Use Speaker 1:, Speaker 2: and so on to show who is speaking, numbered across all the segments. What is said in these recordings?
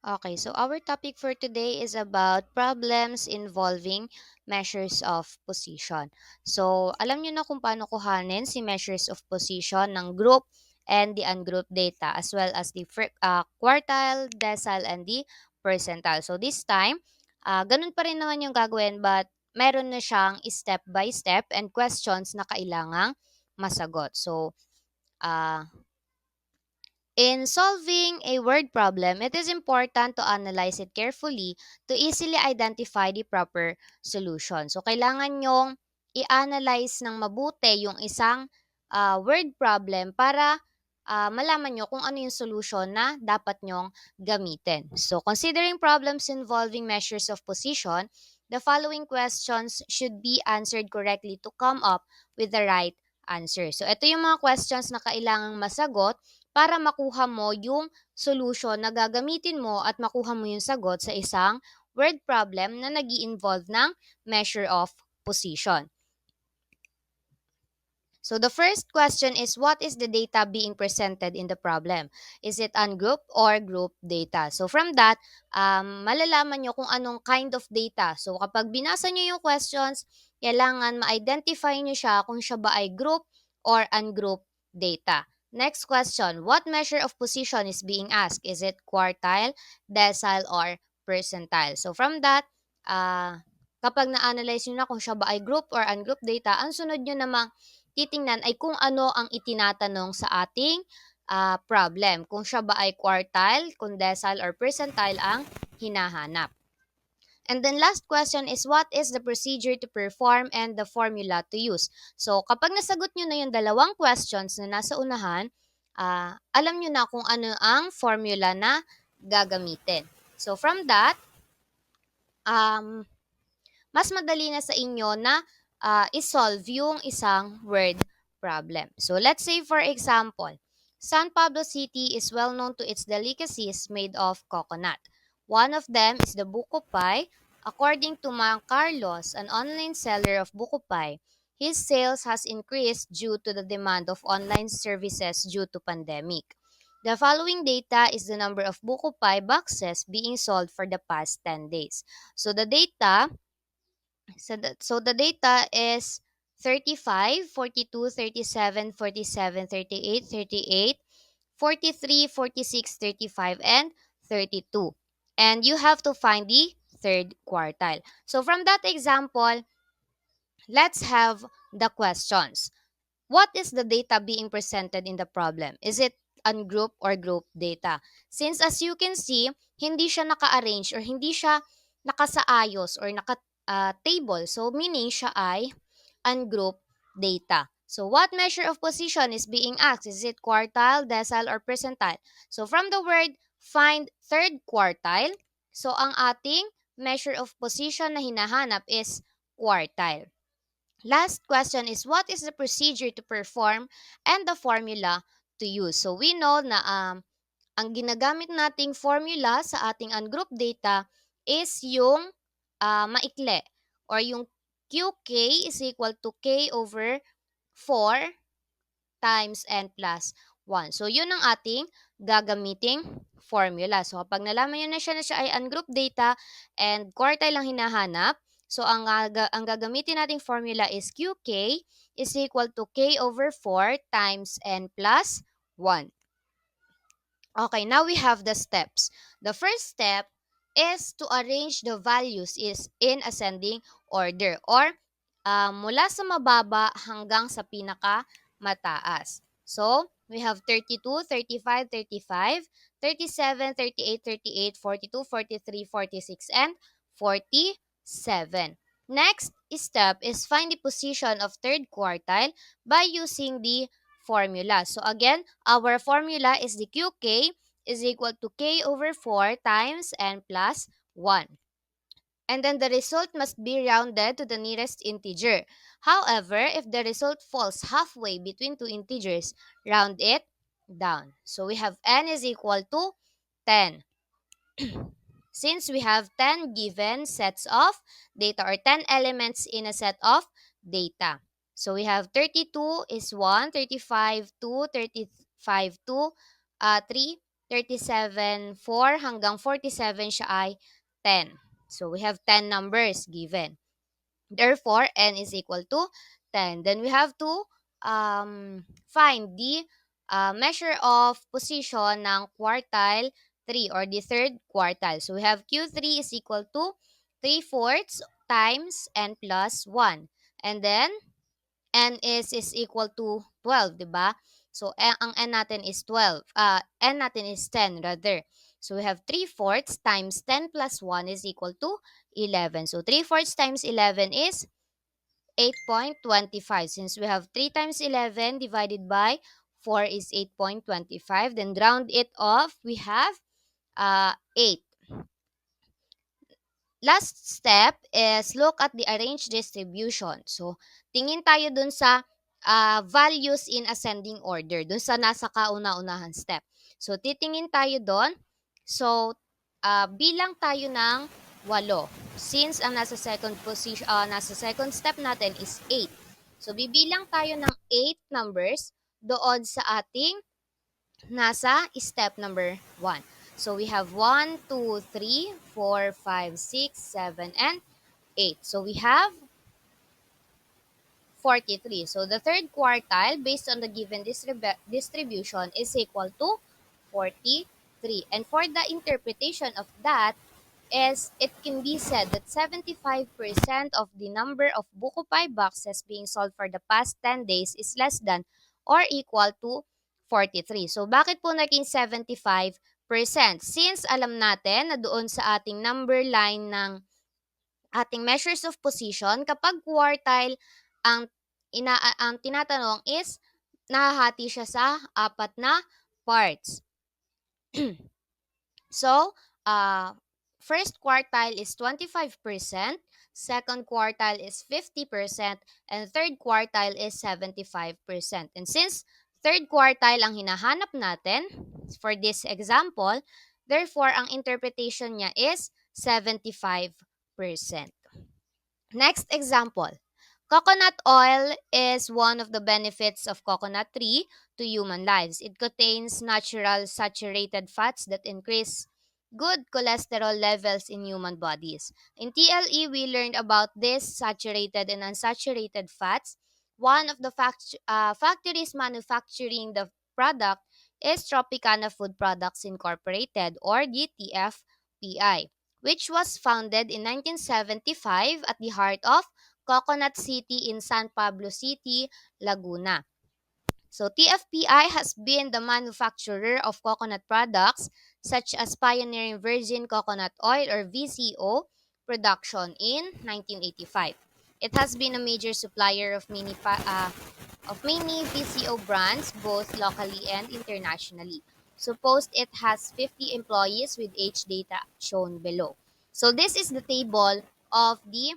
Speaker 1: Okay, so our topic for today is about problems involving measures of position. So, alam niyo na kung paano kuhanin si measures of position ng group and the ungrouped data as well as the quartile, decile, and the percentile. So, this time, ganun pa rin naman yung gagawin but meron na siyang step by step and questions na kailangang masagot. So, ah in solving a word problem, it is important to analyze it carefully to easily identify the proper solution. So, kailangan nyong i-analyze ng mabuti yung isang word problem para malaman nyo kung ano yung solution na dapat nyong gamitin. So, considering problems involving measures of position, the following questions should be answered correctly to come up with the right answer. So, ito yung mga questions na kailangang masagot para makuha mo yung solution na gagamitin mo at makuha mo yung sagot sa isang word problem na nag involve ng measure of position. So the first question is, what is the data being presented in the problem? Is it ungrouped or group data? So from that, malalaman nyo kung anong kind of data. So kapag binasa nyo yung questions, kailangan ma-identify nyo siya kung siya ba ay group or ungrouped data. Next question, what measure of position is being asked? Is it quartile, decile, or percentile? So from that, kapag na-analyze nyo na kung siya ba ay group or ungrouped data, ang sunod nyo namang titingnan ay kung ano ang itinatanong sa ating problem. Kung siya ba ay quartile, kung decile, or percentile ang hinahanap. And then last question is, what is the procedure to perform and the formula to use? So kapag nasagot nyo na yung dalawang questions na nasa unahan, alam nyo na kung ano ang formula na gagamitin. So from that, um, mas madali na sa inyo na isolve yung isang word problem. So let's say for example, San Pablo City is well known to its delicacies made of coconut. One of them is the buko pie. According to Mang Carlos, an online seller of buko pie, his sales has increased due to the demand of online services due to pandemic. The following data is the number of buko pie boxes being sold for the past 10 days. So the data is 35, 42, 37, 47, 38, 38, 43, 46, 35, and 32. And you have to find the third quartile. So from that example, let's have the questions. What is the data being presented in the problem? Is it ungroup or group data? Since as you can see, hindi siya naka-arrange or hindi siya nakasaayos or naka-table. So meaning siya ay ungroup data. So what measure of position is being asked? Is it quartile, decile, or percentile? So from the word find third quartile, so ang ating measure of position na hinahanap is quartile. Last question is, what is the procedure to perform and the formula to use? So we know na ang ginagamit nating formula sa ating ungrouped data is yung maikli or yung QK is equal to K over 4 times n plus 1. So yun ang ating gagamiting formula. So kapag nalaman nyo na siya ay ungrouped data and quartile lang hinahanap, so ang gagamitin nating formula is QK is equal to K over 4 times n plus 1. Okay, now we have the steps. The first step is to arrange the values is in ascending order or mula sa mababa hanggang sa pinaka mataas. So, we have 32, 35, 35, 37, 38, 38, 42, 43, 46, and 47. Next step is find the position of third quartile by using the formula. So again, our formula is the QK is equal to K over 4 times n plus 1. And then the result must be rounded to the nearest integer. However, if the result falls halfway between two integers, round it down. So we have n is equal to 10. Since we have 10 given sets of data or 10 elements in a set of data. So we have 32 is 1, 35 2, 35 2, 3, 37, 4 hanggang 47 siya ay 10. So we have 10 numbers given. Therefore, n is equal to 10. Then we have to find the measure of position ng quartile 3 or the third quartile. So we have Q3 is equal to 3/4 times n plus 1. And then n is equal to 12, di ba? So, ang n natin is 12. N natin is 10 rather. So, we have 3/4 times 10 plus 1 is equal to 11. So, 3/4 times 11 is 8.25. Since we have 3 times 11 divided by 4 is 8.25. Then, round it off, we have 8. Last step is look at the arranged distribution. So, tingin tayo dun sa values in ascending order, dun sa nasa kauna-unahan step. So, titingin tayo doon. So, bilang tayo ng 8. Since ang nasa second position, nasa second step natin is 8. So, bibilang tayo ng 8 numbers doon sa ating nasa step number 1. So we have 1, 2, 3, 4, 5, 6, 7, and 8. So we have 43. So the third quartile based on the given distribution is equal to 43. And for the interpretation of that is it can be said that 75% of the number of Buko Pie boxes being sold for the past 10 days is less than or equal to 43. So bakit po naging 75%? Since alam natin na doon sa ating number line ng ating measures of position, kapag quartile, ang, ang tinatanong is nahahati siya sa apat na parts. So, first quartile is 25%, second quartile is 50%, and third quartile is 75%. And since third quartile ang hinahanap natin for this example, therefore, ang interpretation niya is 75%. Next example. Coconut oil is one of the benefits of coconut tree to human lives. It contains natural saturated fats that increase good cholesterol levels in human bodies. In TLE, we learned about this saturated and unsaturated fats. One of the factories manufacturing the product is Tropicana Food Products Incorporated or the TFPI, which was founded in 1975 at the heart of Coconut City in San Pablo City, Laguna. So TFPI has been the manufacturer of coconut products such as pioneering virgin coconut oil or VCO production in 1985. It has been a major supplier of many VCO brands both locally and internationally. Suppose it has 50 employees with age data shown below. So this is the table of the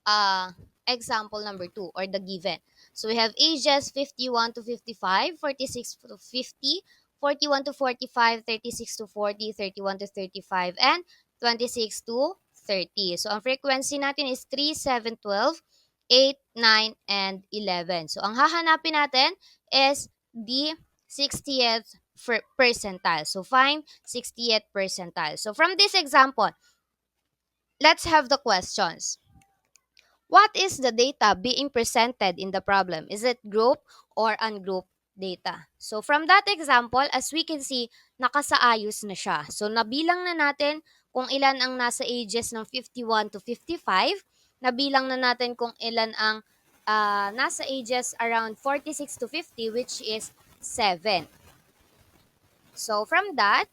Speaker 1: uh, example number 2 or the given. So we have ages 51 to 55, 46 to 50, 41 to 45, 36 to 40, 31 to 35, and 26 to 30. So ang frequency natin is 3, 7, 12, 8, 9, and 11. So ang hahanapin natin is the 60th percentile. So find 60th percentile. So from this example, let's have the questions. What is the data being presented in the problem? Is it group or ungrouped data? So from that example, as we can see, nakasaayos na siya. So nabilang na natin kung ilan ang nasa ages ng 51 to 55. Nabilang na natin kung ilan ang nasa ages around 46 to 50, which is 7. So from that,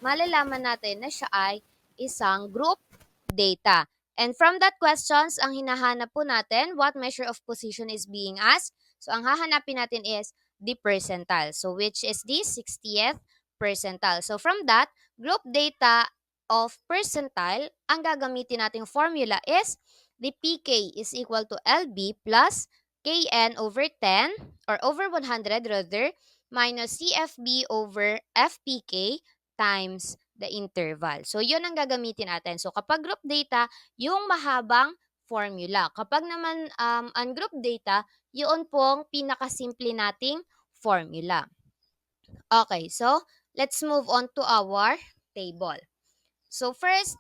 Speaker 1: malalaman natin na siya ay isang group data. And from that questions, ang hinahanap po natin, what measure of position is being asked? So, ang hahanapin natin is the percentile. So, which is the 60th percentile. So, from that, group data of percentile, ang gagamitin nating formula is the PK is equal to LB plus KN over 10 or over 100 rather minus CFB over FPK times the interval. So, yun ang gagamitin natin. So, kapag group data, yung mahabang formula. Kapag naman ungroup data, yun pong pinakasimple nating formula. Okay, so, let's move on to our table. So first,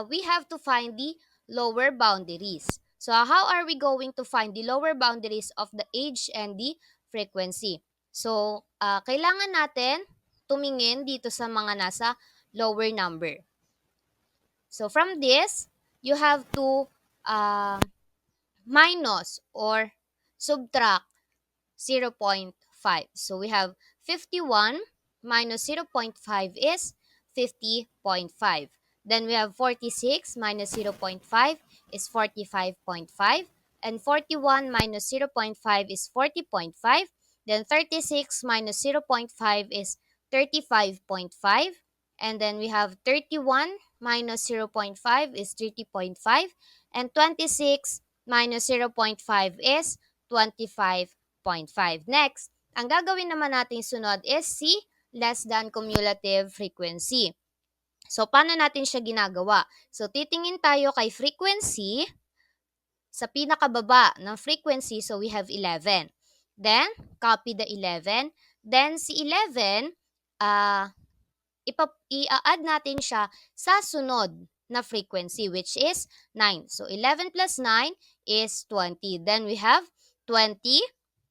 Speaker 1: we have to find the lower boundaries. So how are we going to find the lower boundaries of the age and the frequency? So kailangan natin tumingin dito sa mga nasa lower number. So from this, you have to uh, minus or subtract 0.5. So we have 51 minus 0.5 is 50.5. Then we have 46 minus 0.5 is 45.5. And 41 minus 0.5 is 40.5. Then 36 minus 0.5 is 35.5. And then we have 31 minus 0.5 is 30.5. And 26 minus 0.5 is 25.5. Next, ang gagawin naman natin sunod is si less than cumulative frequency. So, paano natin siya ginagawa? So, titingin tayo kay frequency sa pinakababa ng frequency. So, we have 11. Then, copy the 11. Then, si 11, i-add natin siya sa sunod na frequency, which is 9. So, 11 plus 9 is 20. Then, we have 20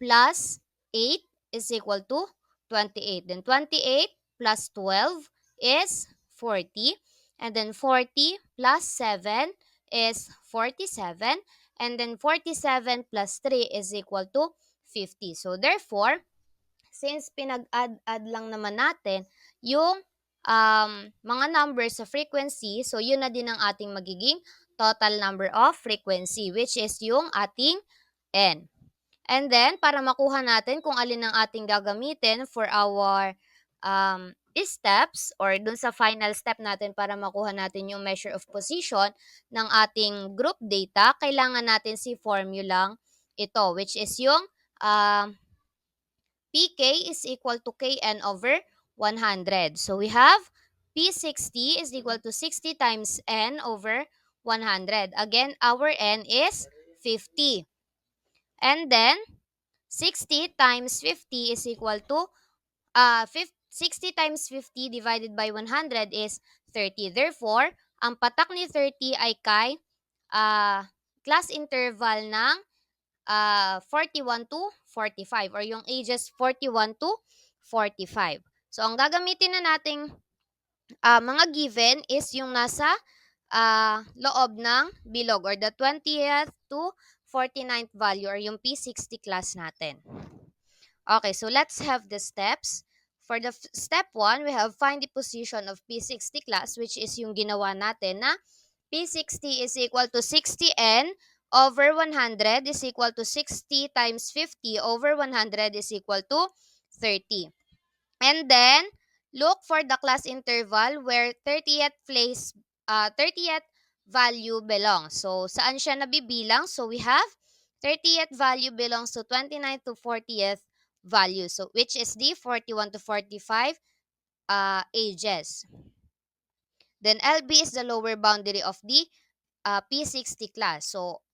Speaker 1: plus 8 is equal to 28. Then 28 plus 12 is 40. And then 40 plus 7 is 47. And then 47 plus 3 is equal to 50. So therefore, since pinag-add lang naman natin yung mga numbers sa frequency, so yun na din ang ating magiging total number of frequency, which is yung ating n. And then, para makuha natin kung alin ang ating gagamitin for our steps or dun sa final step natin para makuha natin yung measure of position ng ating group data, kailangan natin si formulang ito, which is yung PK is equal to Kn over 100. So, we have P60 is equal to 60 times N over 100. Again, our N is 50. And then, 60 times 50 is equal to 60 times 50 divided by 100 is 30. Therefore, ang patak ni 30 ay kay class interval ng 41 to 45 or yung ages 41 to 45. So, ang gagamitin na nating mga given is yung nasa loob ng bilog or the 20th to 49th value or yung P60 class natin. Okay, so let's have the steps. For the step 1, we have find the position of P60 class, which is yung ginawa natin na P60 is equal to 60N over 100 is equal to 60 times 50 over 100 is equal to 30. And then, look for the class interval where 30th place, 30th value belongs. So, saan siya nabibilang? So, we have 30th value belongs to 29th to 40th value. So, which is the 41 to 45 ages. Then, LB is the lower boundary of the P60 class. So,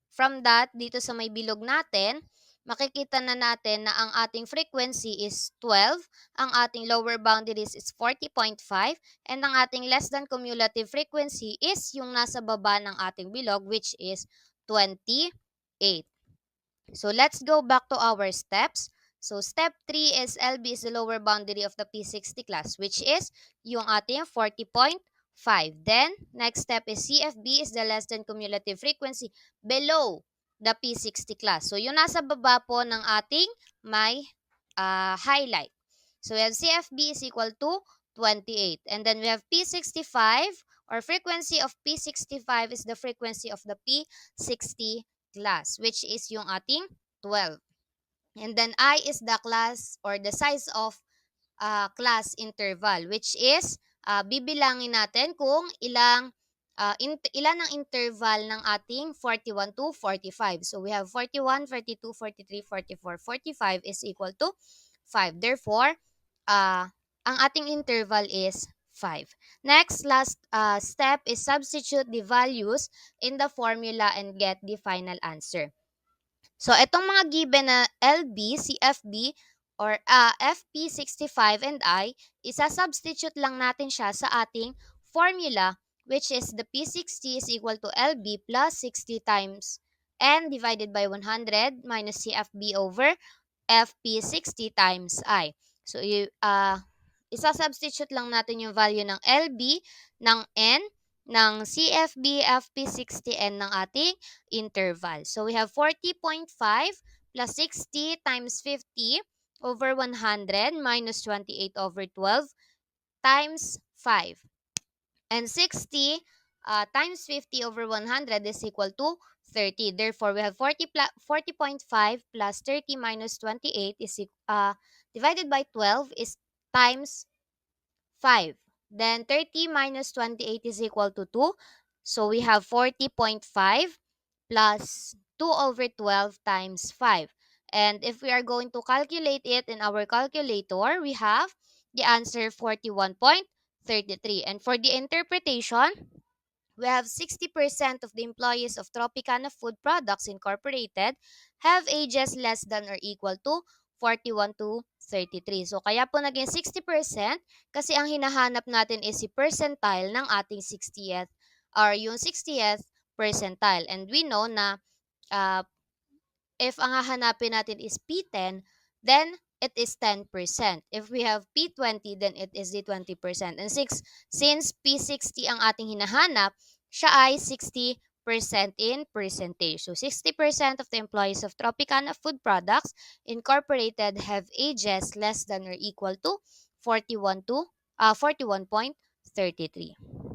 Speaker 1: from that, dito sa may bilog natin, makikita na natin na ang ating frequency is 12, ang ating lower boundaries is 40.5, and ang ating less than cumulative frequency is yung nasa baba ng ating bilog, which is 28. So, let's go back to our steps. So, step 3 is LB is the lower boundary of the P60 class, which is yung ating 40.5. Then, next step is CFB is the less than cumulative frequency below the P60 class. So, yung nasa baba po ng ating may highlight. So, we have CFB is equal to 28. And then, we have P65 or frequency of P65 is the frequency of the P60 class, which is yung ating 12. And then, I is the class or the size of class interval, which is bibilangin natin kung ilan ang interval ng ating 41 to 45. So, we have 41, 42, 43, 44, 45 is equal to 5. Therefore, ang ating interval is 5. Next, last step is substitute the values in the formula and get the final answer. So, itong mga given na LB, CFB, or FP65 and I, isa-substitute lang natin siya sa ating formula, which is the P60 is equal to LB plus 60 times N divided by 100 minus CFB over FP60 times I. So, isa-substitute lang natin yung value ng LB, ng N, ng CFB, FP60, and ng ating interval. So, we have 40.5 plus 60 times 50 over 100 minus 28 over 12 times 5. And 60 times 50 over 100 is equal to 30. Therefore, we have 40.5 plus 30 minus 28 is divided by 12 is times 5. Then 30 minus 28 is equal to 2. So we have 40.5 plus 2 over 12 times 5. And if we are going to calculate it in our calculator, we have the answer 41.33. And for the interpretation, we have 60% of the employees of Tropicana Food Products Incorporated have ages less than or equal to 41 to 33. So, kaya po naging 60% kasi ang hinahanap natin is si percentile ng ating 60th or yung 60th percentile. And we know na uh, if ang hahanapin natin is P10, then it is 10%. If we have P20, then it is the 20%. And since P60 ang ating hinahanap, siya ay 60% in percentage. So 60% of the employees of Tropicana Food Products Incorporated have ages less than or equal to 41 to 41.33.